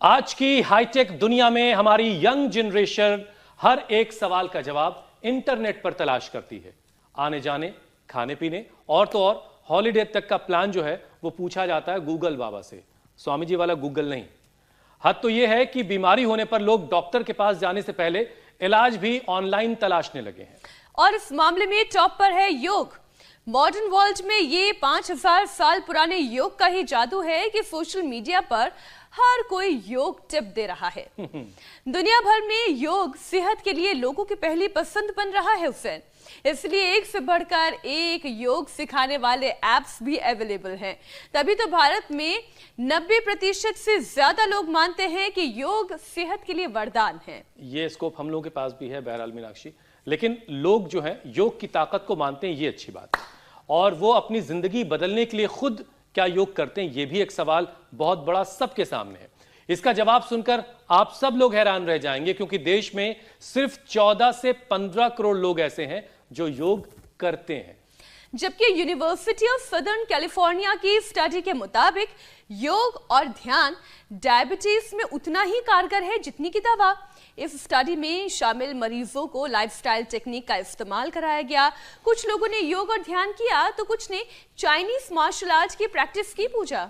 आज की हाईटेक दुनिया में हमारी यंग जनरेशन हर एक सवाल का जवाब इंटरनेट पर तलाश करती है। आने जाने, खाने पीने और तो और हॉलिडे तक का प्लान जो है वो पूछा जाता है गूगल बाबा से। स्वामी जी वाला गूगल नहीं। हद तो यह है कि बीमारी होने पर लोग डॉक्टर के पास जाने से पहले इलाज भी ऑनलाइन तलाशने लगे हैं। और इस मामले में टॉप पर है योग। मॉडर्न वर्ल्ड में ये 5000 साल पुराने योग का ही जादू है कि सोशल मीडिया पर हर कोई योग टिप दे रहा है। दुनिया भर में योग सेहत के लिए लोगों की पहली पसंद बन रहा है हुसैन। इसलिए एक से बढ़कर एक योग सिखाने वाले ऐप्स भी अवेलेबल हैं। तभी तो भारत में 90% से ज्यादा लोग मानते हैं कि योग सेहत के लिए वरदान है। ये स्कोप हम लोगों के पास भी है बहरहाल मीनाक्षी, लेकिन लोग जो है योग की ताकत को मानते हैं, ये अच्छी बात है। और वो अपनी जिंदगी बदलने के लिए खुद क्या योग करते हैं, ये भी एक सवाल बहुत बड़ा सबके सामने है। इसका जवाब सुनकर आप सब लोग हैरान रह जाएंगे, क्योंकि देश में सिर्फ 14 से 15 करोड़ लोग ऐसे हैं जो योग करते हैं। जबकि यूनिवर्सिटी ऑफ सदर्न कैलिफोर्निया की स्टडी के मुताबिक योग और ध्यान डायबिटीज में उतना ही कारगर है जितनी की दवा। इस स्टडी में शामिल मरीजों को लाइफस्टाइल टेक्निक का इस्तेमाल कराया गया। कुछ लोगों ने योग और ध्यान किया तो कुछ ने चाइनीज मार्शल आर्ट की प्रैक्टिस की पूजा।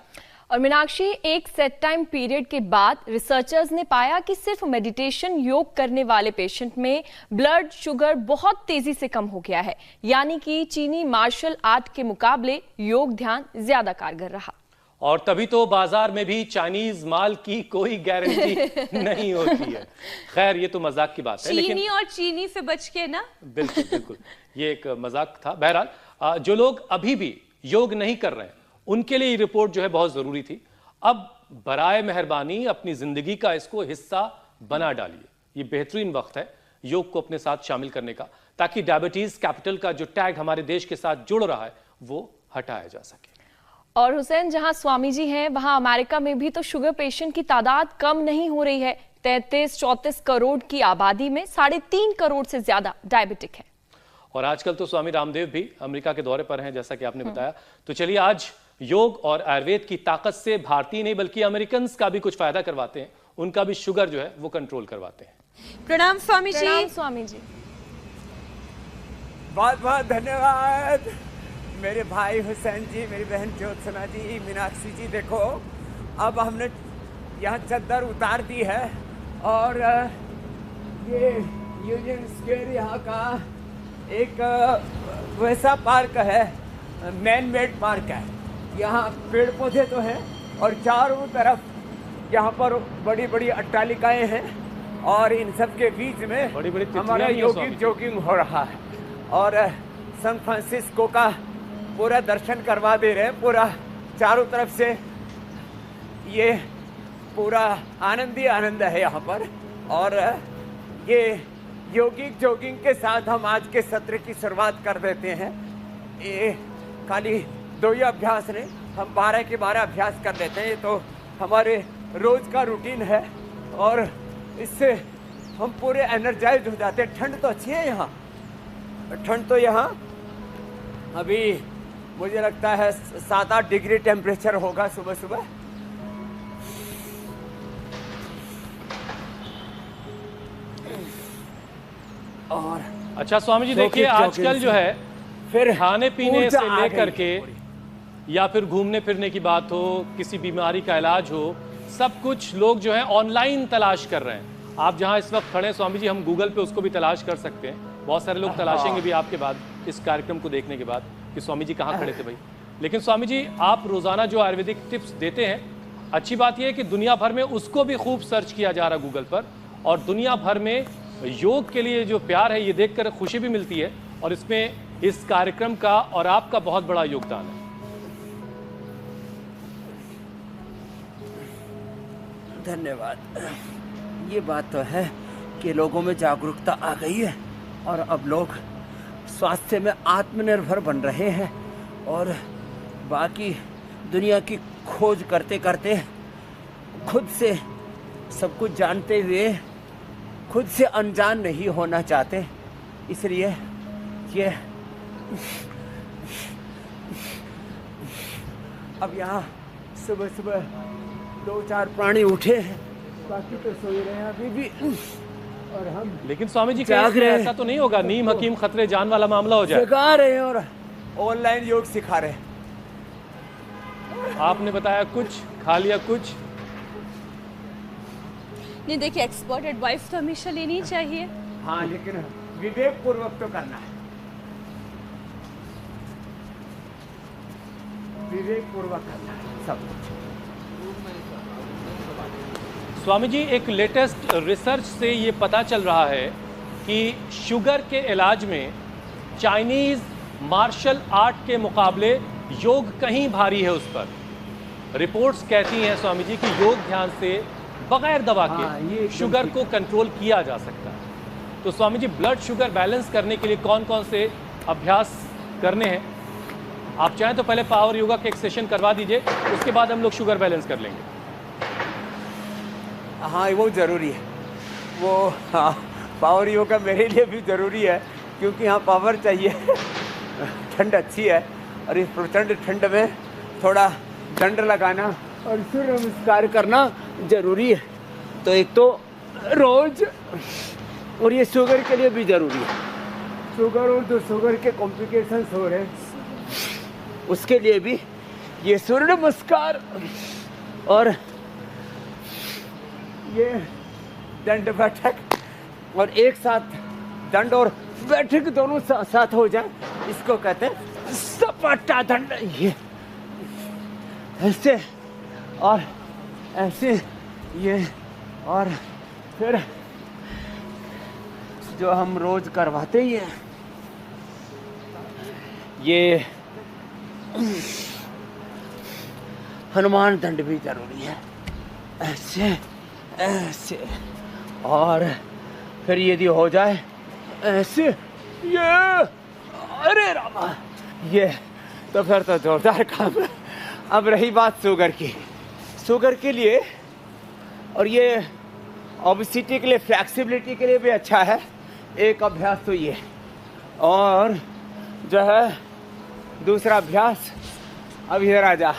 और मीनाक्षी, एक सेट टाइम पीरियड के बाद रिसर्चर्स ने पाया कि सिर्फ मेडिटेशन योग करने वाले पेशेंट में ब्लड शुगर बहुत तेजी से कम हो गया है। यानी कि चीनी मार्शल आर्ट के मुकाबले योग ध्यान ज्यादा कारगर रहा। और तभी तो बाजार में भी चाइनीज माल की कोई गारंटी नहीं होती है। खैर, ये तो मजाक की बात है, लेकिन चीनी और चीनी से बच के ना। बिल्कुल बिल्कुल, ये एक मजाक था। बहरहाल जो लोग अभी भी योग नहीं कर रहे हैं उनके लिए ये रिपोर्ट जो है बहुत जरूरी थी। अब बराए मेहरबानी अपनी जिंदगी का इसको हिस्सा बना डालिए। ये बेहतरीन वक्त है योग को अपने साथ शामिल करने का, ताकि डायबिटीज कैपिटल का जो टैग हमारे देश के साथ जुड़ रहा है वो हटाया जा सके। और हुसैन, जहां स्वामी जी हैं वहां अमेरिका में भी तो शुगर पेशेंट की तादाद कम नहीं हो रही है। 33-34 करोड़ की आबादी में 3.5 करोड़ से ज्यादा डायबिटिक है। और आजकल तो स्वामी रामदेव भी अमेरिका के दौरे पर हैं, जैसा कि आपने बताया। तो चलिए आज योग और आयुर्वेद की ताकत से भारतीय नहीं बल्कि अमेरिकन का भी कुछ फायदा करवाते हैं। उनका भी शुगर जो है वो कंट्रोल करवाते हैं। प्रणाम स्वामी जी। प्रणाम स्वामी जी। बहुत बहुत धन्यवाद मेरे भाई हुसैन जी, मेरी बहन ज्योत्सना जी, मीनाक्षी जी। देखो, अब हमने यहाँ चद्दर उतार दी है और ये यूनियन स्क्वायर यहाँ का एक वैसा पार्क है, मैन मेड पार्क है। यहाँ पेड़ पौधे तो हैं और चारों तरफ यहाँ पर बड़ी बड़ी अट्टालिकाएं हैं और इन सब के बीच में बड़ी हमारा जॉगिंग हो रहा है। और सैन फ्रांसिस्को का पूरा दर्शन करवा दे रहे हैं। पूरा चारों तरफ से ये पूरा आनंद ही आनंद है यहाँ पर। और ये योगिक जॉगिंग के साथ हम आज के सत्र की शुरुआत कर देते हैं। ये खाली 2 ही अभ्यास नहीं, हम 12 के 12 अभ्यास कर लेते हैं। ये तो हमारे रोज का रूटीन है और इससे हम पूरे एनर्जाइज हो जाते हैं। ठंड तो अच्छी है यहाँ, ठंड तो यहाँ अभी मुझे लगता है 7-8 डिग्री टेम्परेचर होगा सुबह सुबह। और अच्छा स्वामी जी, देखिए आजकल जो है फिर खाने पीने से लेकर के या फिर घूमने फिरने की बात हो, किसी बीमारी का इलाज हो, सब कुछ लोग जो है ऑनलाइन तलाश कर रहे हैं। आप जहां इस वक्त खड़े हैं स्वामी जी, हम गूगल पे उसको भी तलाश कर सकते हैं। बहुत सारे लोग तलाशेंगे भी आपके बाद, इस कार्यक्रम को देखने के बाद, कि स्वामी जी कहाँ खड़े थे भाई। लेकिन स्वामी जी, आप रोजाना जो आयुर्वेदिक टिप्स देते हैं, अच्छी बात यह है कि दुनिया भर में उसको भी खूब सर्च किया जा रहा है गूगल पर। और दुनिया भर में योग के लिए जो प्यार है ये देखकर खुशी भी मिलती है। और इसमें इस कार्यक्रम का और आपका बहुत बड़ा योगदान है। धन्यवाद। ये बात तो है कि लोगों में जागरूकता आ गई है और अब लोग स्वास्थ्य में आत्मनिर्भर बन रहे हैं। और बाकी दुनिया की खोज करते करते खुद से सब कुछ जानते हुए खुद से अनजान नहीं होना चाहते। इसलिए ये अब यहाँ सुबह सुबह 2-4 प्राणी उठे हैं बाकी तो सो ही रहे हैं अभी भी, और हम लेकिन स्वामी जी जाग कहीं रहे हैं। ऐसा तो नहीं होगा नीम हकीम खतरे जान वाला मामला हो जाए? सिखा रहे हैं और ऑनलाइन योग सिखा रहे हैं। आपने बताया कुछ, खा लिया कुछ। नहीं देखिए, एक्सपर्ट एडवाइस तो हमेशा लेनी चाहिए। हाँ, लेकिन विवेक पूर्वक तो करना है, विवेक पूर्वक करना है सब कुछ। स्वामी जी, एक लेटेस्ट रिसर्च से ये पता चल रहा है कि शुगर के इलाज में चाइनीज मार्शल आर्ट के मुकाबले योग कहीं भारी है उस पर। रिपोर्ट्स कहती हैं स्वामी जी कि योग ध्यान से बगैर दवा हाँ, ये के एकदम शुगर ठीक। को कंट्रोल किया जा सकता है। तो Swami ji, blood sugar balance करने के लिए कौन कौन से अभ्यास करने हैं? आप चाहें तो पहले पावर योगा के एक सेशन करवा दीजिए, उसके बाद हम लोग शुगर बैलेंस कर लेंगे। हाँ, वो ज़रूरी है वो। हाँ, पावर योगा मेरे लिए भी ज़रूरी है, क्योंकि यहाँ पावर चाहिए। ठंड अच्छी है और इस प्रचंड ठंड में थोड़ा दंड लगाना और सूर्य नमस्कार करना ज़रूरी है। तो एक तो रोज, और ये शुगर के लिए भी ज़रूरी है। शुगर और जो शुगर के कॉम्प्लिकेशंस हो रहे हैं उसके लिए भी ये सूर्य नमस्कार और ये दंड बैठक, और एक साथ दंड और बैठक दोनों साथ हो जाए, इसको कहते हैं सपाटा दंड। ये ऐसे और ऐसे, ये और फिर जो हम रोज करवाते ही हैं, ये हनुमान दंड भी जरूरी है। ऐसे ऐसे, और फिर यदि हो जाए ऐसे, ये अरे रामा, ये तो फिर तो जोरदार काम है। अब रही बात शुगर की, शुगर के लिए और ये ओबेसिटी के लिए, फ्लेक्सिबिलिटी के लिए भी अच्छा है एक अभ्यास तो ये। और जो है दूसरा अभ्यास, अब इधर आ जा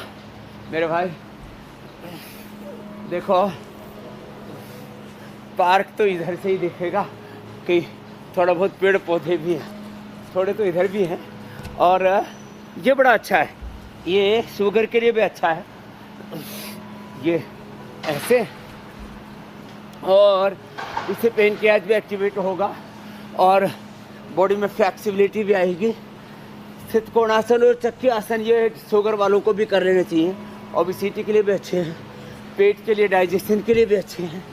मेरे भाई, देखो पार्क तो इधर से ही दिखेगा कि थोड़ा बहुत पेड़ पौधे भी हैं, थोड़े तो इधर भी हैं, और ये बड़ा अच्छा है, ये शुगर के लिए भी अच्छा है। ये ऐसे, और इससे पेनक्रियाज भी एक्टिवेट होगा और बॉडी में फ्लेक्सिबिलिटी भी आएगी। सितकोणासन और चक्की आसन ये शुगर वालों को भी कर लेने चाहिए। ओबेसिटी के लिए भी अच्छे हैं, पेट के लिए, डाइजेशन के लिए भी अच्छे हैं,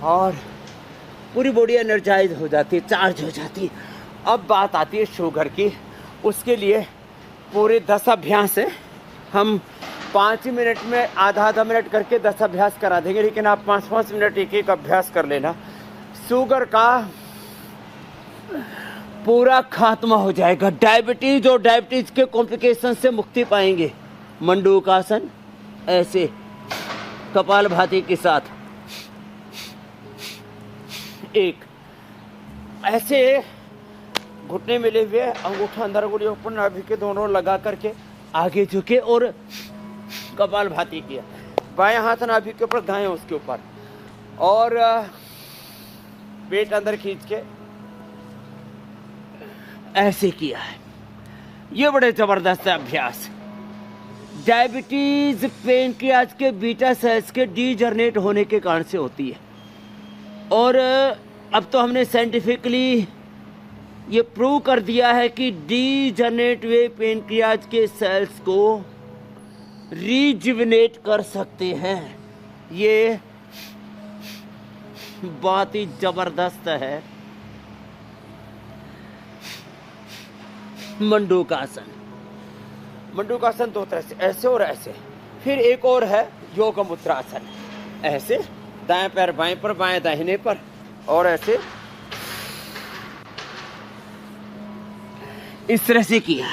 और पूरी बॉडी एनर्जाइज हो जाती है, चार्ज हो जाती है। अब बात आती है शुगर की, उसके लिए पूरे 10 अभ्यास है। हम 5 मिनट में आधा मिनट करके 10 अभ्यास करा देंगे, लेकिन आप 5-5 मिनट एक अभ्यास कर लेना। शुगर का पूरा खात्मा हो जाएगा, डायबिटीज और डायबिटीज के कॉम्प्लिकेशन से मुक्ति पाएंगे। मंडूकासन ऐसे कपालभाति के साथ, एक ऐसे घुटने मिले हुए, अंगूठा अंदर अंगुली ऊपर, नाभि के दोनों लगा करके आगे झुके और कपालभाति किया। बाएं हाथ नाभि के ऊपर, दाएं उसके ऊपर, और पेट अंदर खींच के ऐसे किया है। ये बड़े जबरदस्त अभ्यास डायबिटीज पेनक्रियाज के बीटा सेल्स के डीजनरेट होने के कारण से होती है। और अब तो हमने साइंटिफिकली ये प्रूव कर दिया है कि डीजनरेट हुए पेनक्रियाज के सेल्स को रीजुविनेट कर सकते हैं। ये बात ही जबरदस्त है। मंडूकासन, मंडूकासन 2 तरह से, ऐसे और ऐसे। फिर एक और है योग मुद्रासन, ऐसे दाएं पैर बाएं पर, बाएं दाहिने पर, और ऐसे इस तरह से किया।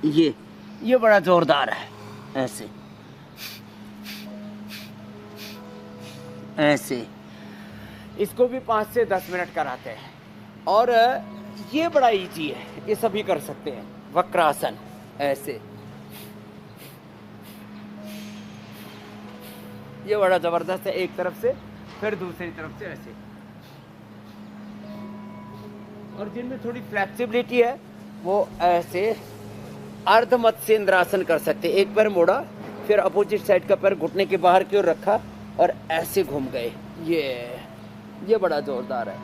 ये बड़ा जोरदार है, ऐसे ऐसे। इसको भी 5 से 10 मिनट कराते हैं। और ये बड़ा इजी है, ये सभी कर सकते हैं। वक्रासन ऐसे, ये बड़ा जबरदस्त है। एक तरफ से फिर दूसरी तरफ से ऐसे। और जिनमें थोड़ी फ्लेक्सिबिलिटी है वो ऐसे अर्ध मत्स्य इंद्रासन कर सकते। एक पैर मोड़ा, फिर अपोजिट साइड का पैर घुटने के बाहर की ओर रखा और ऐसे घूम गए। ये बड़ा जोरदार है।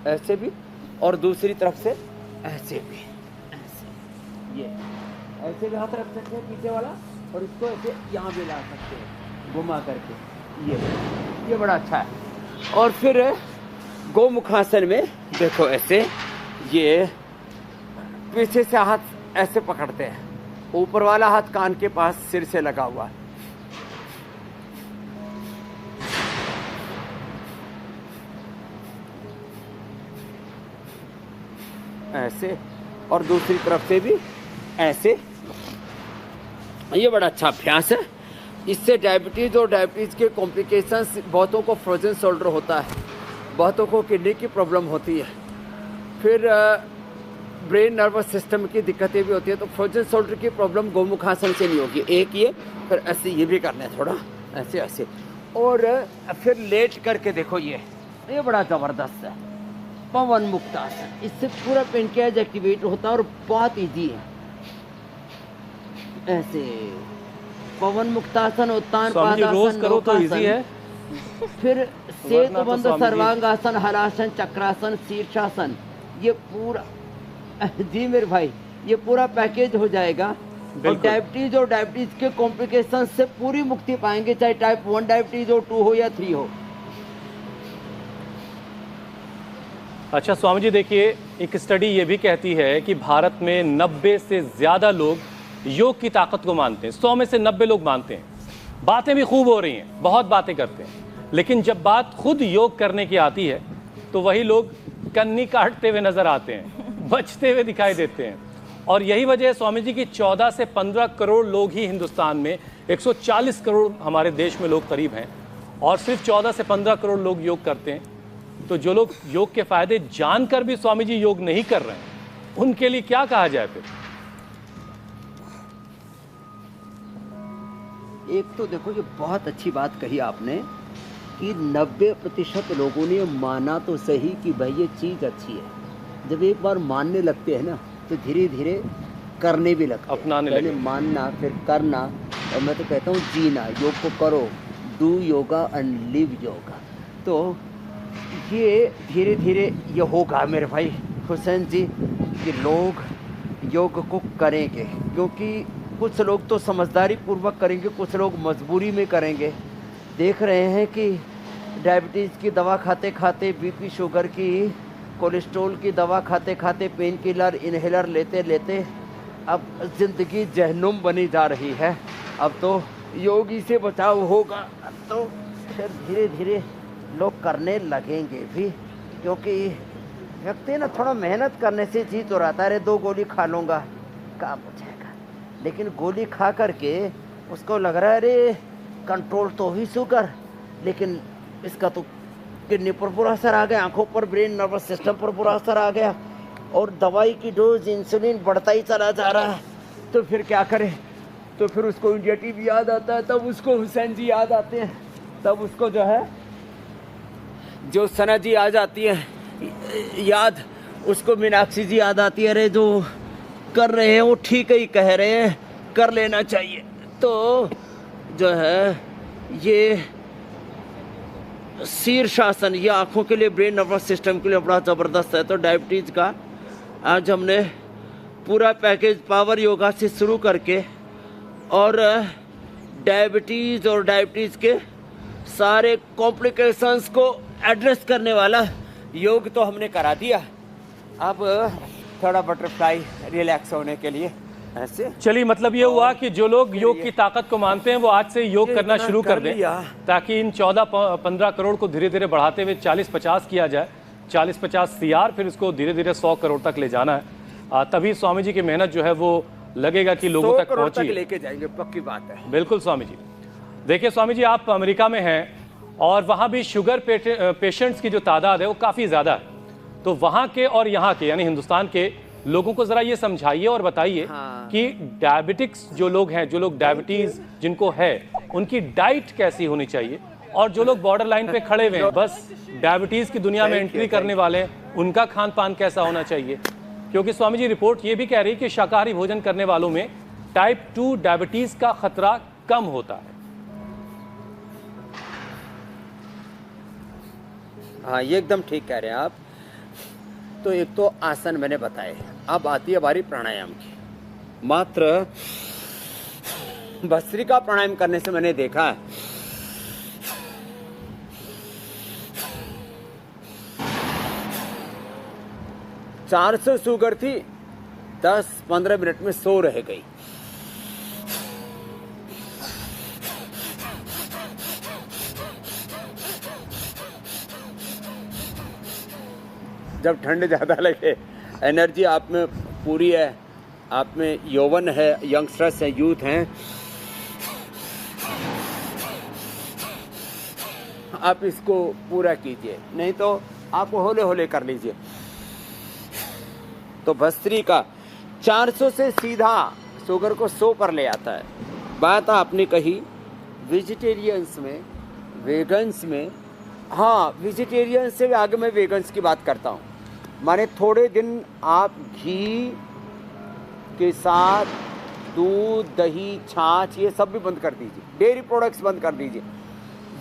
ऐसे भी, और दूसरी तरफ से ऐसे भी, ऐसे ये ऐसे भी हाथ रख सकते हैं पीछे वाला, और इसको ऐसे यहाँ भी ला सकते हैं घुमा करके। ये बड़ा अच्छा है। और फिर गोमुखासन में देखो ऐसे, ये पीछे से हाथ ऐसे पकड़ते हैं, ऊपर वाला हाथ कान के पास सिर से लगा हुआ है। ऐसे, और दूसरी तरफ से भी ऐसे। ये बड़ा अच्छा अभ्यास है। इससे डायबिटीज और डायबिटीज के कॉम्प्लिकेशंस, बहुतों को फ्रोजन शोल्डर होता है, बहुतों को किडनी की प्रॉब्लम होती है, फिर ब्रेन नर्वस सिस्टम की दिक्कतें भी होती है। तो फ्रोजन शोल्डर की प्रॉब्लम गोमुखासन से नहीं होगी। एक ये, फिर ऐसे ये भी करना है थोड़ा ऐसे ऐसे, और फिर लेट करके देखो ये बड़ा ज़बरदस्त है पवन मुक्तासन। इससे पूरा पेनक्रियाज एक्टिवेट होता है और बहुत ईजी है। ऐसे पवन मुक्तासन, उत्तान पादासन, रोज करो तो इजी है। फिर सेतुबंध सर्वांगासन, हलासन, चक्रासन, शीर्षासन, ये पूरा जी मेरे भाई ये पूरा पैकेज हो जाएगा। और डायबिटीज और डायबिटीज के कॉम्प्लिकेशन से पूरी मुक्ति पाएंगे, चाहे टाइप 1 डायबिटीज हो, 2 हो या 3 हो। अच्छा स्वामी जी, देखिए एक स्टडी ये भी कहती है कि भारत में 90 से ज़्यादा लोग योग की ताकत को मानते हैं। 100 में से 90 लोग मानते हैं। बातें भी खूब हो रही हैं, बहुत बातें करते हैं, लेकिन जब बात खुद योग करने की आती है तो वही लोग कन्नी काटते हुए नजर आते हैं, बचते हुए दिखाई देते हैं। और यही वजह है स्वामी जी की 14 से 15 करोड़ लोग ही हिंदुस्तान में, 140 करोड़ हमारे देश में लोग करीब हैं, और सिर्फ 14 से 15 करोड़ लोग योग करते हैं। तो जो लोग योग के फायदे जानकर भी स्वामी जी योग नहीं कर रहे हैं, उनके लिए क्या कहा जाए फिर? एक तो देखो, ये बहुत अच्छी बात कही आपने कि 90% लोगों ने माना तो सही कि भाई ये चीज़ अच्छी है। जब एक बार मानने लगते हैं ना तो धीरे धीरे करने भी लगते हैं, अपनाने पहले लगे। मानना फिर करना। और मैं तो कहता हूँ जीना, योग को करो, do yoga and live yoga. तो ये धीरे धीरे ये होगा मेरे भाई हुसैन जी कि लोग योग को करेंगे, क्योंकि कुछ लोग तो समझदारी पूर्वक करेंगे, कुछ लोग मजबूरी में करेंगे। देख रहे हैं कि डायबिटीज़ की दवा खाते खाते, बीपी शुगर की, कोलेस्ट्रॉल की दवा खाते खाते, पेन किलर इनहेलर लेते लेते अब ज़िंदगी जहन्नुम बनी जा रही है। अब तो योगी से बचाव होगा, तो फिर धीरे धीरे लोग करने लगेंगे भी, क्योंकि व्यक्ति ना थोड़ा मेहनत करने से जी तो रहता है। अरे 2 गोली खा लूँगा काम हो जाएगा, लेकिन गोली खा करके उसको लग रहा है अरे कंट्रोल तो ही शुगर, लेकिन इसका तो किडनी पर बुरा असर आ गया, आंखों पर, ब्रेन नर्वस सिस्टम पर बुरा असर आ गया, और दवाई की डोज इंसुलिन बढ़ता ही चला जा रहा है। तो फिर क्या करें? तो फिर उसको इंडिया टीवी याद आता है, तब उसको हुसैन जी याद आते हैं, तब उसको जो है जो सना जी आ जाती है याद, उसको मीनाक्षी जी याद आती है। अरे जो कर रहे हैं वो ठीक ही कह रहे हैं, कर लेना चाहिए। तो जो है ये शीर्षासन, ये आँखों के लिए, ब्रेन नर्वस सिस्टम के लिए बड़ा ज़बरदस्त है। तो डायबिटीज़ का आज हमने पूरा पैकेज पावर योगा से शुरू करके, और डायबिटीज़ और डायबिटीज़ के सारे कॉम्प्लिकेशंस को एड्रेस करने वाला योग तो हमने करा दिया। अब थोड़ा बटरफ्लाई रिलैक्स होने के लिए ऐसे। चलिए, मतलब ये हुआ कि जो लोग योग की ताकत को मानते हैं वो आज से योग करना शुरू कर दें, ताकि इन 14-15 करोड़ को धीरे धीरे बढ़ाते हुए 40-50 किया जाए, 40-50 CR, फिर इसको धीरे धीरे 100 करोड़ तक ले जाना है। तभी स्वामी जी की मेहनत जो है वो लगेगा कि लोगों तक पहुंची, लेके जाएंगे, पक्की बात है। बिल्कुल स्वामी जी। देखिए स्वामी जी, आप अमेरिका में हैं और वहाँ भी शुगर पेशेंट्स की जो तादाद है वो काफ़ी ज़्यादा है। तो वहाँ के और यहाँ के, यानी हिंदुस्तान के लोगों को ज़रा ये समझाइए और बताइए कि डायबिटिक्स जो लोग हैं, जो लोग डायबिटीज़ जिनको है, उनकी डाइट कैसी होनी चाहिए, और जो लोग बॉर्डर लाइन पे खड़े हुए हैं, बस डायबिटीज की दुनिया में एंट्री करने वाले हैं, उनका खान पान कैसा होना चाहिए? क्योंकि स्वामी जी रिपोर्ट ये भी कह रही है कि शाकाहारी भोजन करने वालों में टाइप 2 डायबिटीज का खतरा कम होता है। हाँ, ये एकदम ठीक कह रहे हैं आप। तो एक तो आसन मैंने बताए, अब आती है बारी प्राणायाम की। मात्र भस्त्रिका प्राणायाम करने से मैंने देखा है 400 शुगर थी, 10-15 मिनट में 100 रह गई। जब ठंड ज़्यादा लगे, एनर्जी आप में पूरी है, आप में यौवन है, यंगस्टर्स हैं, यूथ हैं, आप इसको पूरा कीजिए, नहीं तो आप होले होले कर लीजिए। तो भस्त्रिका 400 से सीधा शुगर को 100 पर ले आता है। बात आपने कही वेजिटेरियंस में, वेगन्स में, हाँ वेजिटेरियन से आगे मैं वेगन्स की बात करता हूँ। माने थोड़े दिन आप घी के साथ दूध, दही, छाछ ये सब भी बंद कर दीजिए, डेयरी प्रोडक्ट्स बंद कर दीजिए।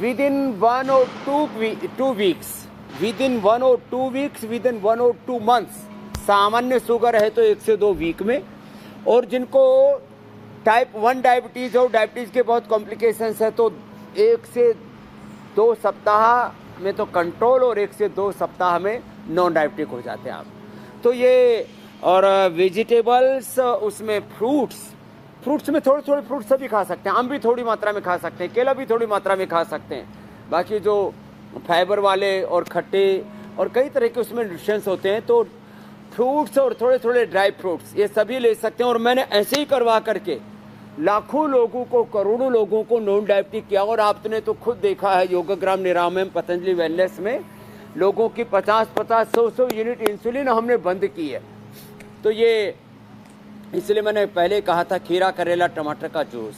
With in 1 or 2 weeks, with in 1 or 2 weeks, with in 1 or 2 months, सामान्य शुगर है तो 1 से 2 वीक में, और जिनको टाइप 1 डायबिटीज़ और डायबिटीज़ के बहुत कॉम्प्लिकेशंस है तो 1 से 2 सप्ताह में तो कंट्रोल, और 1 से 2 सप्ताह में नॉन डायबिटिक हो जाते हैं आप। तो ये, और वेजिटेबल्स, उसमें फ्रूट्स में थोड़े थोड़े फ्रूट्स सभी खा सकते हैं, आम भी थोड़ी मात्रा में खा सकते हैं, केला भी थोड़ी मात्रा में खा सकते हैं। बाकी जो फाइबर वाले और खट्टे और कई तरह के उसमें न्यूट्रिशंस होते हैं, तो फ्रूट्स और थोड़े थोड़े ड्राई फ्रूट्स ये सभी ले सकते हैं। और मैंने ऐसे ही करवा करके लाखों लोगों को, करोड़ों लोगों को नॉन डायबिटिक किया। और आपने तो खुद देखा है योगग्राम निरामयम पतंजलि वेलनेस में लोगों की 50-50, 100-100 यूनिट इंसुलिन हमने बंद की है। तो ये इसलिए मैंने पहले कहा था खीरा, करेला, टमाटर का जूस,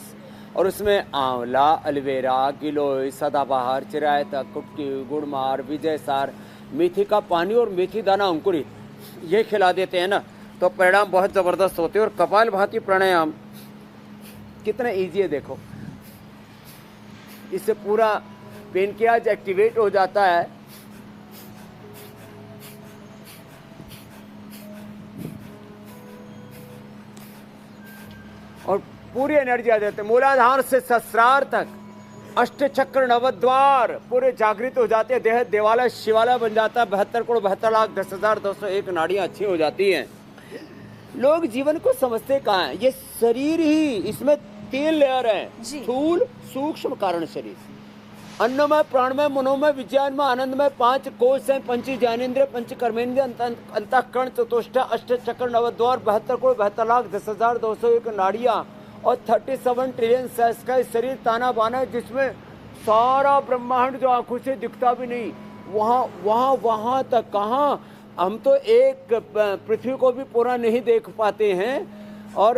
और उसमें आंवला, एलोवेरा, गिलोय, सदाबहार, चिरायता, कुटकी, गुड़मार, विजयसार, मेथी का पानी और मेथी दाना अंकुरित ये खिला देते हैं ना, तो परिणाम बहुत ज़बरदस्त होते हैं। और कपालभाति प्राणायाम कितना ईजी है देखो, इससे पूरा पेनक्रियाज एक्टिवेट हो जाता है। और पूरी एनर्जी आ जाती है। मूलाधार से सहस्रार तक अष्ट चक्र नवद्वार पूरे जागृत हो जाते हैं। देह देवालय शिवालय बन जाता है। 72 करोड़ 72,10,201 नाड़ियां अच्छी हो जाती हैं। लोग जीवन को समझते कहाँ हैं? ये शरीर ही, इसमें 3 लेयर हैं, स्थूल, सूक्ष्म, कारण शरीर। अन्नमय, प्राणमय, मनोमय, विज्ञानमय, आनंदमय 5 कोश हैं, पंच ज्ञानेंद्रिय, पंच कर्मेंद्रिय, अंतःकरण, चतुष्टय, अष्ट चक्र नवद्वार, 72 करोड़ 72,10,201 नाड़ियां और 37 ट्रिलियन सेल्स का शरीर ताना बाना है, जिसमें सारा ब्रह्मांड जो आंखों से दिखता भी नहीं, वहाँ तक कहाँ, हम तो एक पृथ्वी को भी पूरा नहीं देख पाते हैं, और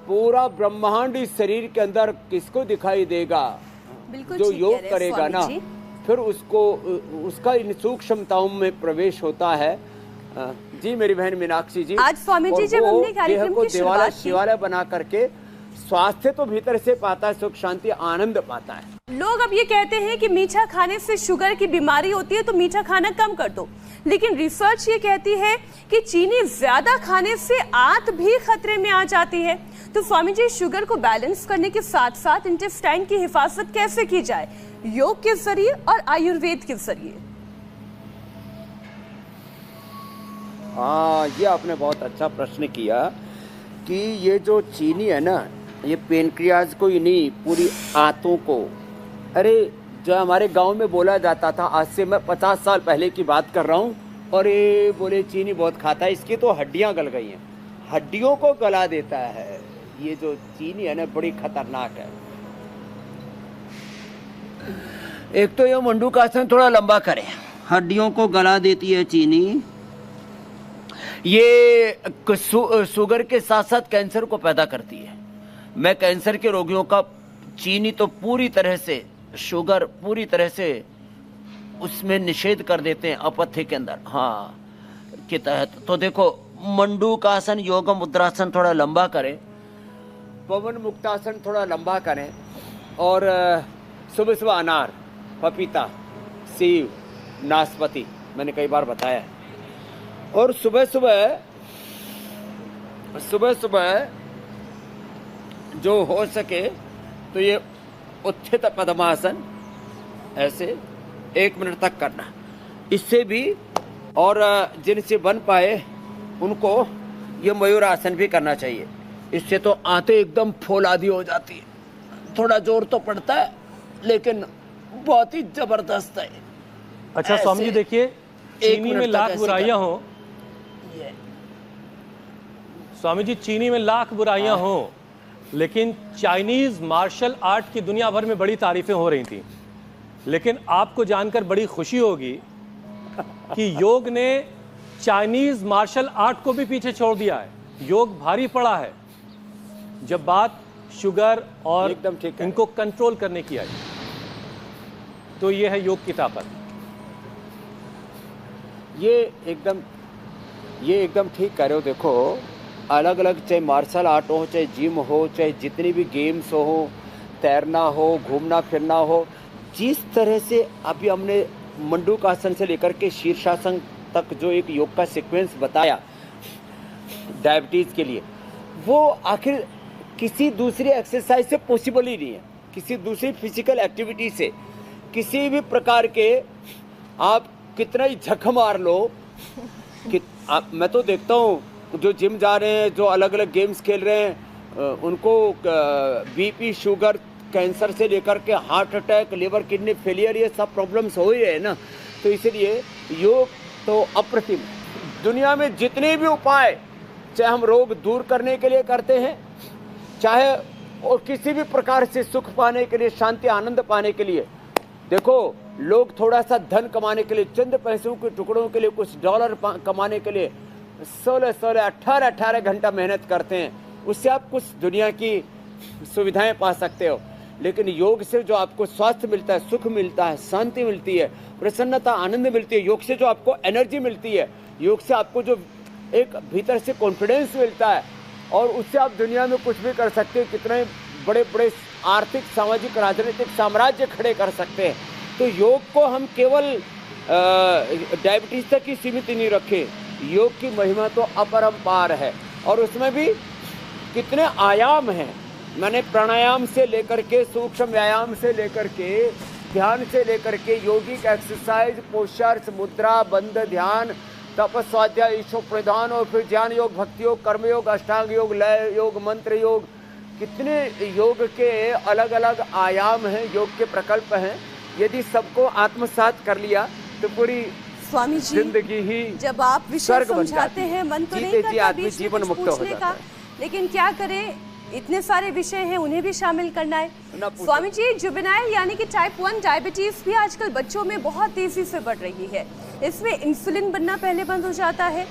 पूरा ब्रह्मांड इस शरीर के अंदर किसको दिखाई देगा? जो योग करेगा ना, फिर उसको उसका इन सूक्ष्मताओं में प्रवेश होता है। जी मेरी बहन मीनाक्षी जी, आज स्वामी जी जब हमने कार्यक्रम की शुरुआत की, शिवालय बना करके स्वास्थ्य तो भीतर से पाता है, सुख शांति आनंद पाता है। लोग अब ये कहते हैं कि मीठा खाने से शुगर की बीमारी होती है तो मीठा खाना कम कर दो, लेकिन रिसर्च ये कहती है कि चीनी ज्यादा खाने से आंत भी खतरे में आ जाती है। तो स्वामी जी, शुगर को बैलेंस करने के साथ साथ इंटेस्टाइन की हिफाजत कैसे की जाए, योग के जरिए और आयुर्वेद के जरिए? हाँ, ये आपने बहुत अच्छा प्रश्न किया कि ये जो चीनी है ना, ये पेनक्रियाज को ही नहीं, पूरी आंतों को, अरे जो हमारे गांव में बोला जाता था, आज से मैं 50 साल पहले की बात कर रहा हूँ, और ये बोले चीनी बहुत खाता है, इसकी तो हड्डियाँ गल गई हैं, हड्डियों को गला देता है। ये जो चीनी है ना, बड़ी खतरनाक है। एक तो ये मंडूकासन थोड़ा लंबा करें, हड्डियों को गला देती है चीनी। ये शुगर के साथ साथ कैंसर को पैदा करती है। मैं कैंसर के रोगियों का चीनी तो पूरी तरह से शुगर पूरी तरह से उसमें निषेध कर देते हैं अपथ्य के अंदर, हाँ, के तहत। तो देखो, मंडूकासन, योग मुद्रासन थोड़ा लंबा करें, पवन मुक्तासन थोड़ा लंबा करें, और सुबह सुबह अनार, पपीता, सेब, नाशपाती मैंने कई बार बताया है। और सुबह सुबह जो हो सके तो ये उत्थित पद्मासन ऐसे 1 मिनट तक करना। इससे भी, और जिनसे बन पाए उनको ये मयूरासन भी करना चाहिए। इससे तो आंतें एकदम फौलादी हो जाती है। थोड़ा जोर तो पड़ता है लेकिन बहुत ही जबरदस्त है। अच्छा स्वामी जी, देखिए, चीनी में लाख बुराइयां हो, स्वामी जी, चीनी में लाख बुराइयां हो, लेकिन चाइनीज मार्शल आर्ट की दुनिया भर में बड़ी तारीफें हो रही थी। लेकिन आपको जानकर बड़ी खुशी होगी कि योग ने चाइनीज मार्शल आर्ट को भी पीछे छोड़ दिया है। योग भारी पड़ा है जब बात शुगर और एकदम ठीक है। इनको कंट्रोल करने की आई। तो ये है योग की ताकत। ये एकदम ठीक कर रहे हो। देखो, अलग अलग, चाहे मार्शल आर्ट हो, चाहे जिम हो, चाहे जितनी भी गेम्स हो, तैरना हो, घूमना फिरना हो, जिस तरह से अभी हमने मंडूकासन से लेकर के शीर्षासन तक जो एक योग का सीक्वेंस बताया डायबिटीज के लिए, वो आखिर किसी दूसरी एक्सरसाइज से पॉसिबल ही नहीं है। किसी दूसरी फिजिकल एक्टिविटी से, किसी भी प्रकार के आप कितना ही झक मार लो कि मैं तो देखता हूँ जो जिम जा रहे हैं, जो अलग अलग गेम्स खेल रहे हैं, उनको बीपी, शुगर, कैंसर से लेकर के heart attack, liver kidney failure, ये सब प्रॉब्लम्स हो ही रहे हैं ना। तो इसलिए योग तो अप्रतिम। दुनिया में जितने भी उपाय, चाहे हम रोग दूर करने के लिए करते हैं, चाहे और किसी भी प्रकार से सुख पाने के लिए, शांति आनंद पाने के लिए, देखो लोग थोड़ा सा धन कमाने के लिए, चंद पैसों के टुकड़ों के लिए, कुछ डॉलर कमाने के लिए 16-16, 18-18 घंटा मेहनत करते हैं। उससे आप कुछ दुनिया की सुविधाएं पा सकते हो। लेकिन योग से जो आपको स्वास्थ्य मिलता है, सुख मिलता है, शांति मिलती है, प्रसन्नता, आनंद मिलती है, योग से जो आपको एनर्जी मिलती है, योग से आपको जो एक भीतर से कॉन्फिडेंस मिलता है, और उससे आप दुनिया में कुछ भी कर सकते हैं। कितने बड़े बड़े आर्थिक, सामाजिक, राजनीतिक साम्राज्य खड़े कर सकते हैं। तो योग को हम केवल डायबिटीज तक ही सीमित नहीं रखें। योग की महिमा तो अपरंपार है, और उसमें भी कितने आयाम हैं। मैंने प्राणायाम से लेकर के, सूक्ष्म व्यायाम से लेकर के, ध्यान से लेकर के, योगिक एक्सरसाइज, पोस्चर्स, मुद्रा, बंद ध्यान, तपस, स्वाध्याय, ईश्वर प्रधान, और फिर ज्ञान योग, भक्ति योग, कर्म योग, अष्टांग योग, लय योग, मंत्र योग, कितने योग के अलग अलग आयाम हैं, योग के प्रकल्प हैं। यदि सबको आत्मसात कर लिया तो पूरी स्वामी जी, जिंदगी ही जब आप विषय समझाते हैं, मन तो नहीं करता आदमी बीच में जीवन कुछ मुक्त हो पूछने जाता का, है। लेकिन क्या करें, इतने सारे विषय हैं, उन्हें भी शामिल करना है। ना पूछो। स्वामी जी, जुवेनाइल यानी कि टाइप 1 डायबिटीज भी आजकल बच्चों में बहुत तेजी से बढ़ रही है। इसमें इंसुलिन बनना पहले बंद हो जाता है,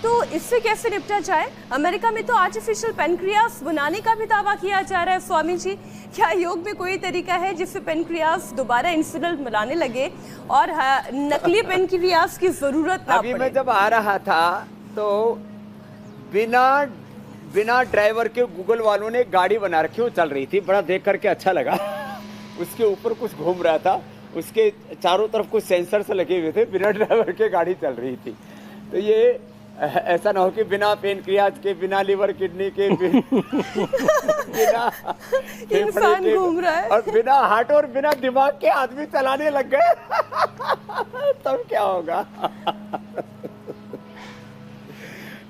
तो इससे कैसे निपटा जाए? अमेरिका में तो आर्टिफिशियल पेनक्रियास बनाने का भी दावा किया जा रहा है। स्वामी जी, क्या योग में कोई तरीका है जिससे पेनक्रियास दोबारा इंसुलिन बनाने लगे और नकली पेनक्रियास की जरूरत ना अभी पड़े? मैं जब आ रहा था तो बिना ड्राइवर के गूगल वालों ने गाड़ी बना रखी, वो चल रही थी, बड़ा देख करके अच्छा लगा। उसके ऊपर कुछ घूम रहा था, उसके चारों तरफ कुछ सेंसर्स लगे हुए थे, बिना ड्राइवर के गाड़ी चल रही थी। तो ये ऐसा ना हो कि बिना पेनक्रियाज के, बिना लिवर किडनी के, बिना इंसान घूम रहा है और बिना हार्ट और बिना दिमाग के आदमी चलाने लग गए। तब क्या होगा?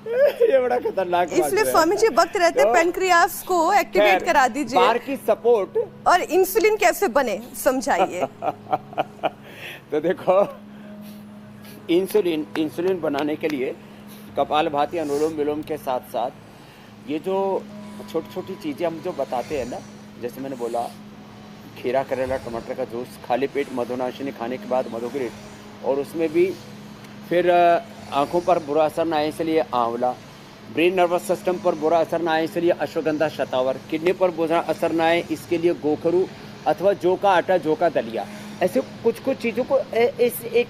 ये बड़ा खतरनाक बात है। इसलिए स्वामी जी, वक्त रहते तो पेनक्रियास को एक्टिवेट करा दीजिए। बाहर की सपोर्ट और इंसुलिन कैसे बने, समझाइए। तो देखो, इंसुलिन बनाने के लिए कपालभाति, अनुलोम विलोम के साथ साथ ये जो छोटी छोटी चीज़ें हम जो बताते हैं ना, जैसे मैंने बोला खीरा, करेला, टमाटर का जूस, खाली पेट मधुनाशिनी खाने के बाद मधुग्रीट, और उसमें भी फिर आँखों पर बुरा असर ना आए इसलिए आंवला, ब्रेन नर्वस सिस्टम पर बुरा असर ना आए इसलिए अश्वगंधा शतावर, किडनी पर बुरा असर ना आए इसके लिए गोखरू, अथवा जौ का आटा, जौ का दलिया, ऐसे कुछ कुछ चीज़ों को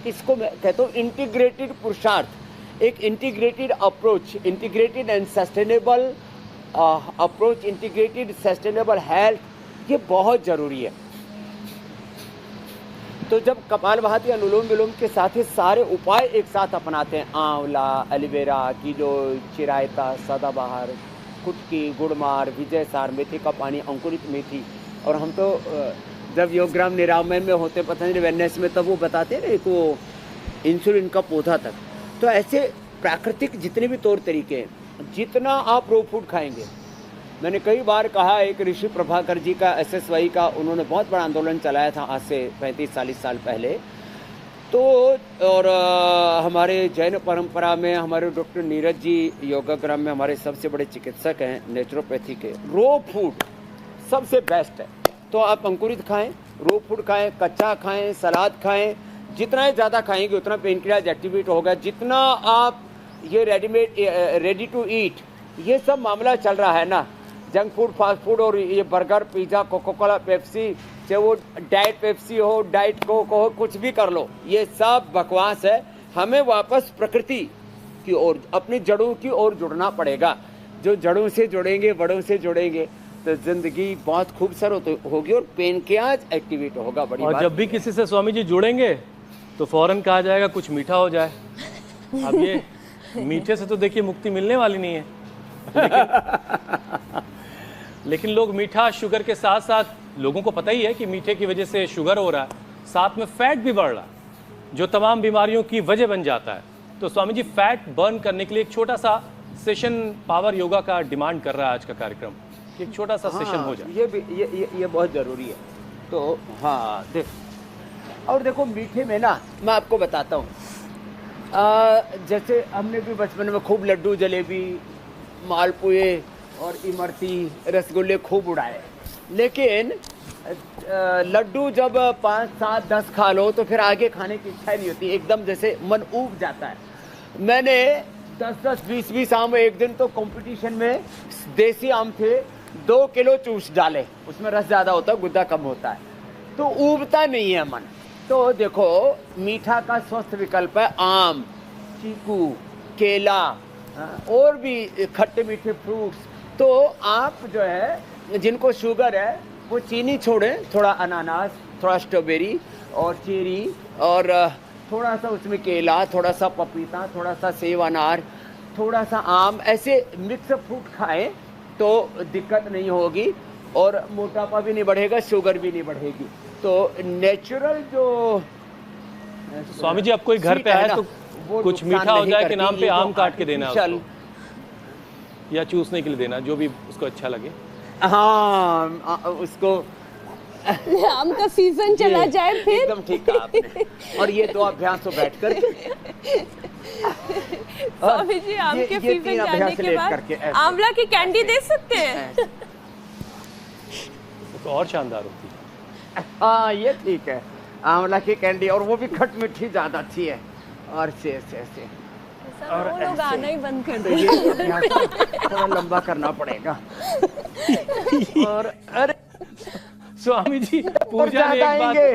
इसको मैं कहता हूँ इंटीग्रेटेड पुरुषार्थ, एक integrated approach, integrated and sustainable approach, integrated sustainable health, ये बहुत ज़रूरी है। तो जब कपालभाति अनुलोम विलोम के साथ ही सारे उपाय एक साथ अपनाते हैं, आंवला, एलोवेरा, कीलो, चिरायता, सदाबहार, कुटकी, गुड़मार, विजयसार, मेथी का पानी, अंकुरित मेथी, और हम तो जब योगग्राम निरामय में होते पतंजलि वेलनेस में, तब वो बताते हैं ना एक वो इंसुलिन का पौधा तक। तो ऐसे प्राकृतिक जितने भी तौर तरीके हैं, जितना आप रो फूड खाएंगे, मैंने कई बार कहा, एक ऋषि प्रभाकर जी का SSY का उन्होंने बहुत बड़ा आंदोलन चलाया था आज से 35-40 साल पहले। तो और हमारे जैन परंपरा में हमारे डॉक्टर नीरज जी योगाग्राम में हमारे सबसे बड़े चिकित्सक हैं नेचुरोपैथी के। रो फूड सबसे बेस्ट है। तो आप अंकुरित खाएं, रो फूड खाएं, कच्चा खाएं, सलाद खाएं, जितना ज़्यादा खाएंगे उतना पेनक्रियाज एक्टिवेट होगा। जितना आप ये रेडीमेड, रेडी टू ईट, ये सब मामला चल रहा है ना, जंक फूड, फास्ट फूड, और ये burger, pizza, Coca Cola, Pepsi, चाहे वो डाइट पेप्सी हो, डाइट कोक हो, कुछ भी कर लो, ये सब बकवास है। हमें वापस प्रकृति की ओर, अपनी जड़ों की ओर जुड़ना पड़ेगा। जो जड़ों से जुड़ेंगे, बड़ों से जुड़ेंगे, तो जिंदगी बहुत खूबसूरत होगी और पेनक्रियाज एक्टिवेट होगा। बड़ी और बात। जब भी किसी से स्वामी जी जुड़ेंगे तो फौरन कहा जाएगा कुछ मीठा हो जाए। अब ये मीठे से तो देखिए मुक्ति मिलने वाली नहीं है, लेकिन लोग मीठा, शुगर के साथ साथ, लोगों को पता ही है कि मीठे की वजह से शुगर हो रहा है, साथ में फैट भी बढ़ रहा है, जो तमाम बीमारियों की वजह बन जाता है। तो स्वामी जी फैट बर्न करने के लिए एक छोटा सा सेशन पावर योगा का डिमांड कर रहा है आज का कार्यक्रम, एक छोटा सा सेशन हो जाए। ये भी ये बहुत ज़रूरी है। तो हाँ देख, और देखो मीठे में ना मैं आपको बताता हूँ, जैसे हमने भी बचपन में खूब लड्डू, जलेबी, मालपुए और इमरती, रसगुल्ले खूब उड़ाए, लेकिन लड्डू जब 5, 7, 10 खा लो तो फिर आगे खाने की इच्छा नहीं होती, एकदम जैसे मन ऊब जाता है। मैंने 10-10, 20-20 आम एक दिन तो कंपटीशन में, देसी आम थे, 2 किलो चूस डाले, उसमें रस ज़्यादा होता है, गुद्दा कम होता है, तो ऊबता नहीं है मन। तो देखो मीठा का स्वस्थ विकल्प है आम, चीकू, केला, और भी खट्टे मीठे फ्रूट्स। तो आप जो है जिनको शुगर है वो चीनी छोड़ें, थोड़ा अनानास, थोड़ा स्ट्रॉबेरी और चेरी, और थोड़ा सा उसमें केला, थोड़ा सा पपीता, थोड़ा सा सेब, अनार, थोड़ा सा आम, ऐसे मिक्स फ्रूट खाएं तो दिक्कत नहीं होगी और मोटापा भी नहीं बढ़ेगा, शुगर भी नहीं बढ़ेगी। तो नेचुरल जो स्वामी जी, अब कोई घर पे है तो कुछ मीठा हो जाए के नाम पे आम काट के देना उसको, या चूसने के लिए देना, जो भी उसको अच्छा लगे। हाँ उसको आम का सीजन चला जाए फिर। एकदम ठीक कहा आपने। और ये 2 अभ्यास तो बैठ करके स्वामी जी, आम के सीजन जाने के बाद आंवला की कैंडी दे सकते हैं। तो और शानदार होती है। हाँ ये ठीक है, आंवला की कैंडी, और वो भी खट मीठी ज्यादा अच्छी है। और से और लोग आना ही बंद कर तो दें। ये अभ्यास थोड़ा लंबा करना पड़ेगा। और अरे स्वामी जी, और ज्यादा आएंगे,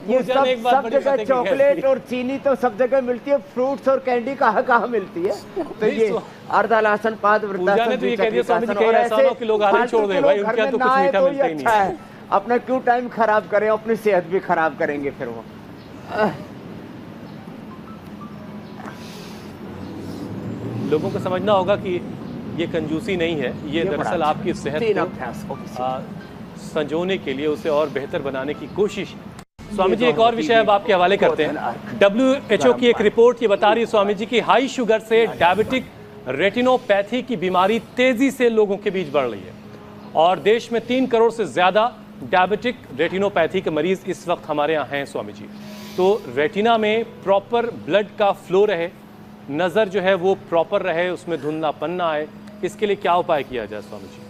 ये सब जगह चॉकलेट और चीनी तो सब जगह मिलती है, फ्रूट्स और कैंडी कहाँ मिलती है। तो ये अर्धलासन, पाद वृद्धासन, तो ये कह दिया स्वामी जी, कहीं ऐसा ना हो कि लोग आने छोड़ दें, भाई उनके यहाँ तो कुछ मीठा मिलता ही नहीं है। अपना क्यों टाइम खराब करें, अपनी सेहत भी खराब करेंगे फिर वो। लोगों को समझना होगा कि ये कंजूसी नहीं है, ये दरअसल आपकी सेहत को संजोने के लिए, उसे और बेहतर बनाने की कोशिश है। स्वामी जी, एक और विषय अब आपके हवाले करते हैं। WHO की एक रिपोर्ट ये बता रही है स्वामी जी की हाई शुगर से डायबिटिक रेटिनोपैथी की बीमारी तेजी से लोगों के बीच बढ़ रही है, और देश में 3 करोड़ से ज्यादा डायबिटिक रेटिनोपैथी के मरीज इस वक्त हमारे यहाँ हैं स्वामी जी। तो रेटिना में प्रॉपर ब्लड का फ्लो रहे, नज़र जो है वो प्रॉपर रहे, उसमें धुंधलापन ना आए, इसके लिए क्या उपाय किया जाए स्वामी जी?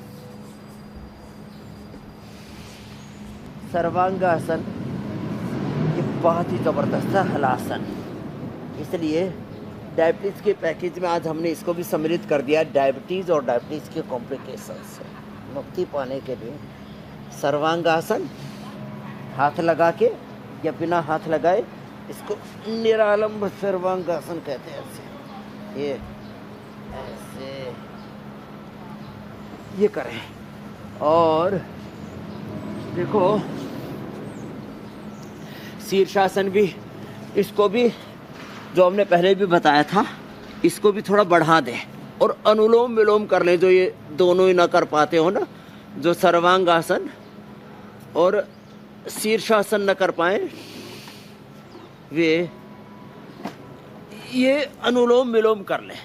सर्वांगासन ये बहुत ही ज़बरदस्त हलासन, इसलिए डायबिटीज़ के पैकेज में आज हमने इसको भी सम्मिलित कर दिया। डायबिटीज़ और डायबिटीज़ के कॉम्प्लिकेशंस से मुक्ति पाने के लिए सर्वांगासन हाथ लगा के या बिना हाथ लगाए, इसको निरालंब सर्वांगासन कहते हैं। ऐसे ये ऐसे ये करें। और देखो शीर्षासन भी, इसको भी जो हमने पहले भी बताया था, इसको भी थोड़ा बढ़ा दें और अनुलोम विलोम कर लें, जो ये दोनों ही ना कर पाते हो ना, जो सर्वांगासन और शीर्षासन न कर पाए वे ये अनुलोम विलोम कर लें।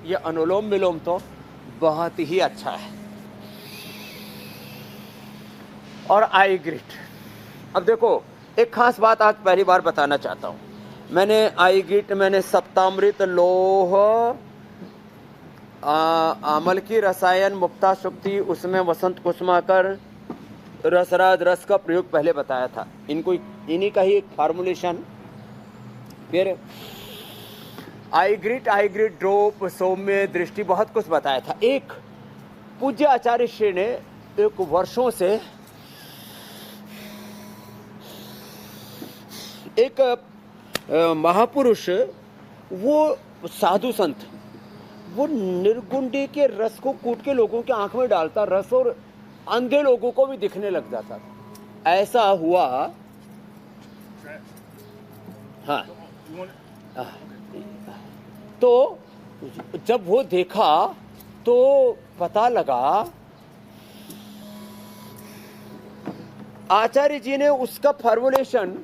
ये अनुलोम विलोम तो बहुत ही अच्छा है। और आई ग्रिट, अब देखो एक खास बात आज पहली बार बताना चाहता हूँ। मैंने आई ग्रिट, मैंने सप्तामृत, लोह, आमल की रसायन, मुक्ता शुक्ति, उसमें वसंत कुसुमाकर, रसराज रस का प्रयोग पहले बताया था। इनको इन्हीं का ही एक फार्मूलेशन। फिर आई ग्रिट ड्रॉप, सौम्य दृष्टि, बहुत कुछ बताया था। एक पूज्य आचार्य श्री ने एक वर्षों से एक महापुरुष, वो साधु संत, वो निर्गुंडी के रस को कूट के लोगों के आंख में डालता रस, और अंधे लोगों को भी दिखने लग जाता था। ऐसा हुआ। हाँ, तो जब वो देखा तो पता लगा, आचार्य जी ने उसका फॉर्मुलेशन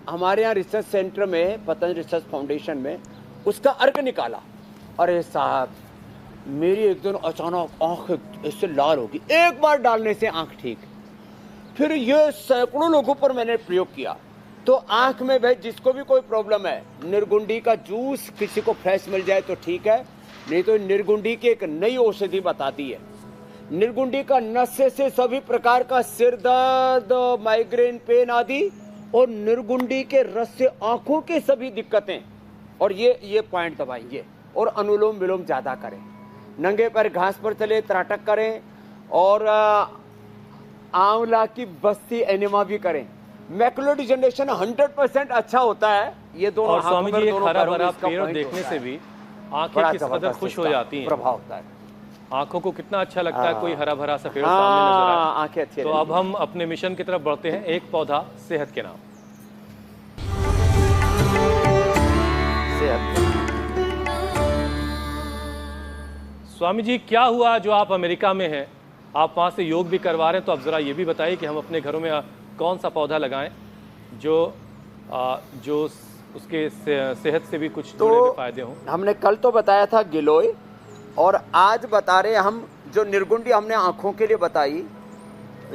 हमारे यहाँ रिसर्च सेंटर में, पतंजलि रिसर्च फाउंडेशन में उसका अर्क निकाला। अरे साहब, मेरी एक दिन अचानक आंख इससे लाल होगी, एक बार डालने से आंख ठीक। फिर ये सैकड़ों लोगों पर मैंने प्रयोग किया, तो आंख में भाई जिसको भी कोई प्रॉब्लम है, निर्गुंडी का जूस किसी को फ्रेश मिल जाए तो ठीक है, नहीं तो निर्गुंडी की एक नई औषधि बताती है। निर्गुंडी का नशे से सभी प्रकार का सिर दर्द, माइग्रेन, पेन आदि, और निर्गुंडी के रस से आंखों की सभी दिक्कतें। और ये पॉइंट दबाएंगे और अनुलोम विलोम ज्यादा करें। नंगे पैर घास पर चले, त्राटक करें, और आंवला की बस्ती एनिमा भी करें। मैकुलर डिजनरेशन 100% अच्छा होता है। ये दोनों, और स्वामी जी, एक हरा भरा पेड़ देखने से भी आंखें किस कदर खुश हो जाती हैं, प्रभाव होता है। आंखों को कितना अच्छा लगता है कोई हरा भरा सा पेड़ सामने नजर आए, आंखें अच्छी। तो अब हम अपने मिशन की तरफ बढ़ते हैं, एक पौधा सेहत के नाम। स्वामी जी, क्या हुआ जो आप अमेरिका में हैं, आप वहाँ से योग भी करवा रहे हैं, तो अब ज़रा ये भी बताइए कि हम अपने घरों में कौन सा पौधा लगाएं जो उसके सेहत से भी कुछ जुड़े हुए फायदे हों। हमने कल तो बताया था गिलोय, और आज बता रहे हम जो निर्गुंडी हमने आँखों के लिए बताई,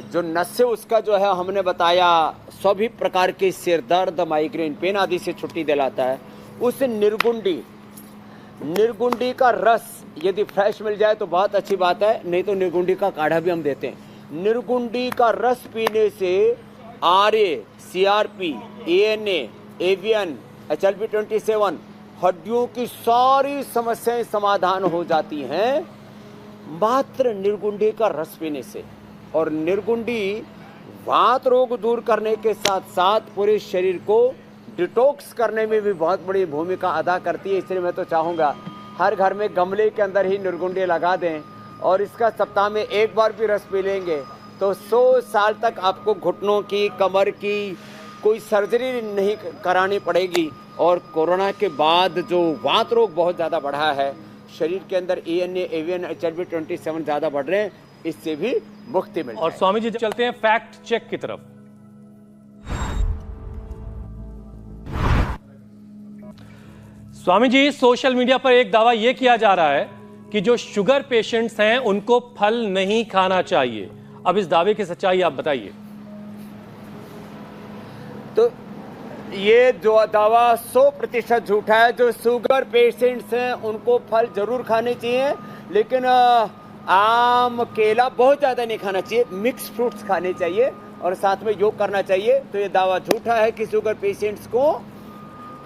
जो नशे उसका जो है हमने बताया सभी प्रकार के सिर दर्द, माइग्रेन, पेन आदि से छुट्टी दिलाता है। उस निर्गुंडी का रस यदि फ्रेश मिल जाए तो बहुत अच्छी बात है, नहीं तो निर्गुंडी का काढ़ा भी हम देते हैं। निर्गुंडी का रस पीने से RA, CRP, ANA, avian, HLB27, हड्डियों की सारी समस्याएं समाधान हो जाती हैं मात्र निर्गुंडी का रस पीने से। और निर्गुंडी वात रोग दूर करने के साथ साथ पूरे शरीर को डिटॉक्स करने में भी बहुत बड़ी भूमिका अदा करती है। इसलिए मैं तो चाहूँगा हर घर में गमले के अंदर ही निर्गुंडी लगा दें, और इसका सप्ताह में एक बार भी रस पी लेंगे तो 100 साल तक आपको घुटनों की, कमर की कोई सर्जरी नहीं करानी पड़ेगी। और कोरोना के बाद जो वात रोग बहुत ज़्यादा बढ़ा है, शरीर के अंदर ANA, एवियन, HLB27 ज़्यादा बढ़ रहे हैं, इससे भी मुक्ति मिल। और स्वामी जी चलते हैं फैक्ट चेक की तरफ। स्वामी जी, सोशल मीडिया पर एक दावा यह किया जा रहा है कि जो शुगर पेशेंट्स हैं उनको फल नहीं खाना चाहिए। अब इस दावे की सच्चाई आप बताइए। तो ये जो दावा 100% झूठा है। जो शुगर पेशेंट्स हैं उनको फल जरूर खाने चाहिए, लेकिन आम, केला बहुत ज़्यादा नहीं खाना चाहिए। मिक्स फ्रूट्स खाने चाहिए और साथ में योग करना चाहिए। तो ये दावा झूठा है कि शुगर पेशेंट्स को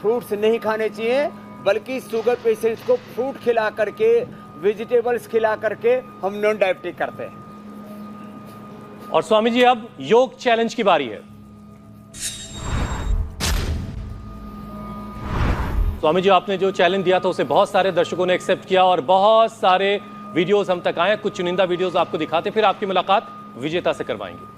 फ्रूट्स नहीं खाने चाहिए, बल्कि शुगर पेशेंट्स को फ्रूट खिला करके, वेजिटेबल्स खिला करके हम नॉन डायबिटिक करते हैं। और स्वामी जी, अब योग चैलेंज की बारी है। स्वामी जी, आपने जो चैलेंज दिया था उसे बहुत सारे दर्शकों ने एक्सेप्ट किया और बहुत सारे वीडियोस हम तक आए। कुछ चुनिंदा वीडियोस आपको दिखाते, फिर आपकी मुलाकात विजेता से करवाएंगे।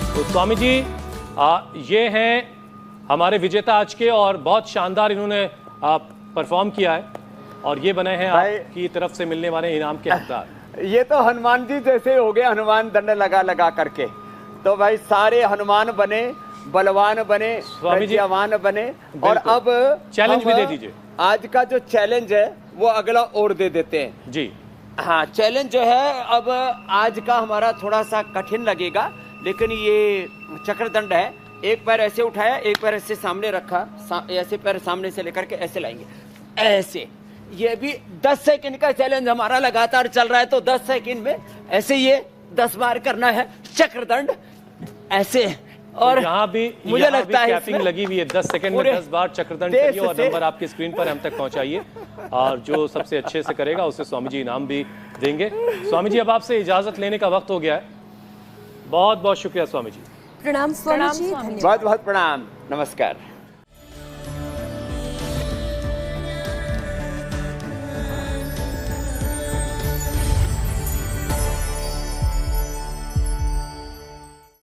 तो स्वामी जी, ये हैं हमारे विजेता आज के और बहुत शानदार इन्होंने परफॉर्म किया है और ये बने हैं आपकी तरफ से मिलने वाले इनाम के हकदार। ये तो हनुमान जी जैसे हो गए, हनुमान दंड लगा लगा करके। तो भाई सारे हनुमान बने, बलवान बने, प्रज्ञावान बने। और अब चैलेंज भी दे दीजिए। आज का जो चैलेंज है वो अगला और दे देते हैं जी। हाँ, चैलेंज जो है अब आज का हमारा थोड़ा सा कठिन लगेगा, लेकिन ये चक्रदंड है। एक पैर ऐसे उठाया, एक पैर ऐसे सामने रखा, ऐसे पैर सामने से लेकर के ऐसे लाएंगे, ऐसे। ये भी 10 सेकंड का चैलेंज हमारा लगातार चल रहा है। तो 10 सेकंड में ऐसे ये 10 बार करना है चक्रदंड, ऐसे। और यहाँ भी मुझे लगता है कैपिंग लगी हुई है। 10 सेकंड में 10 बार चक्रदंड करिए और नंबर आपकी स्क्रीन पर हम तक पहुंचाइए और जो सबसे अच्छे से करेगा उसे स्वामी जी इनाम भी देंगे। स्वामी जी, अब आपसे इजाजत लेने का वक्त हो गया है। बहुत बहुत शुक्रिया स्वामी जी। प्रणाम स्वामी जी। बहुत बहुत प्रणाम, नमस्कार।